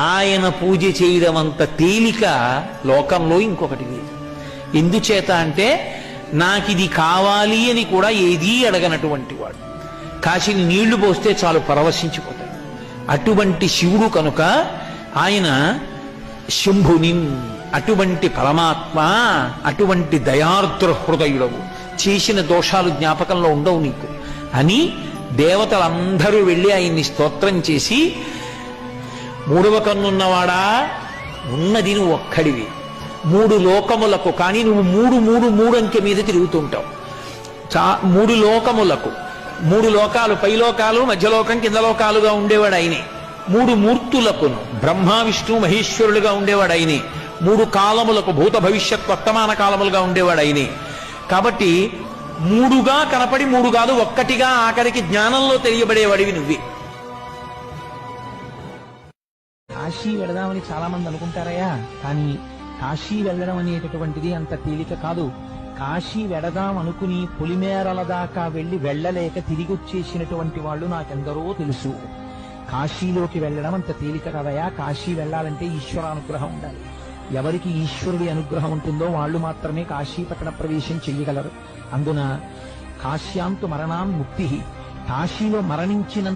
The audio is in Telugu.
ఆయన పూజ చేయడం అంత తేలిక లోకంలో ఇంకొకటి లేదు. ఎందుచేత అంటే నాకిది కావాలి అని కూడా ఏదీ అడగనటువంటి వాడు. కాశీని నీళ్లు పోస్తే చాలు పరవశించిపోతాడు. అటువంటి శివుడు కనుక ఆయన శంభుని, అటువంటి పరమాత్మ, అటువంటి దయార్ద్ర హృదయుడవు, చేసిన దోషాలు జ్ఞాపకంలో ఉండవు నీకు అని దేవతలందరూ వెళ్ళి ఆయన్ని స్తోత్రం చేసి, మూడవ కన్నున్నవాడా, ఉన్నది నువ్వు ఒక్కడివి, మూడు లోకములకు, కానీ నువ్వు మూడు అంకె మీద తిరుగుతుంటావు. మూడు లోకములకు, మూడు లోకాలు, పైలోకాలు, మధ్యలోకం, కింద లోకాలుగా ఉండేవాడు ఆయనే. మూడు మూర్తులకును, బ్రహ్మ విష్ణు మహేశ్వరులుగా ఉండేవాడు ఆయనే. మూడు కాలములకు, భూత భవిష్యత్ వర్తమాన కాలములుగా ఉండేవాడు ఆయనే. కాబట్టి మూడుగా కనపడి మూడు కాదు ఒక్కటిగా ఆఖరికి జ్ఞానంలో తెలియబడేవాడివి నువ్వే. కాశీ వెళదామని చాలా మంది అనుకుంటారయ్యా, కానీ కాశీ వెళ్ళడం అనేటటువంటిది అంత తేలిక కాదు. కాశీ వెడదాం అనుకుని పొలిమేరల దాకా వెళ్ళలేక తిరిగి వచ్చేసినటువంటి వాళ్ళు నాకెందరో తెలుసు. కాశీలోకి వెళ్ళడం అంత తేలిక కదయా. కాశీ వెళ్ళాలంటే ఈశ్వరానుగ్రహం ఉండాలి. ఎవరికి ఈశ్వరుడి అనుగ్రహం ఉంటుందో వాళ్ళు మాత్రమే కాశీ పట్టణ ప్రవేశం చెయ్యగలరు. అందున కాశ్యాంతు మరణాన్ ముక్తి, కాశీలో మరణించిన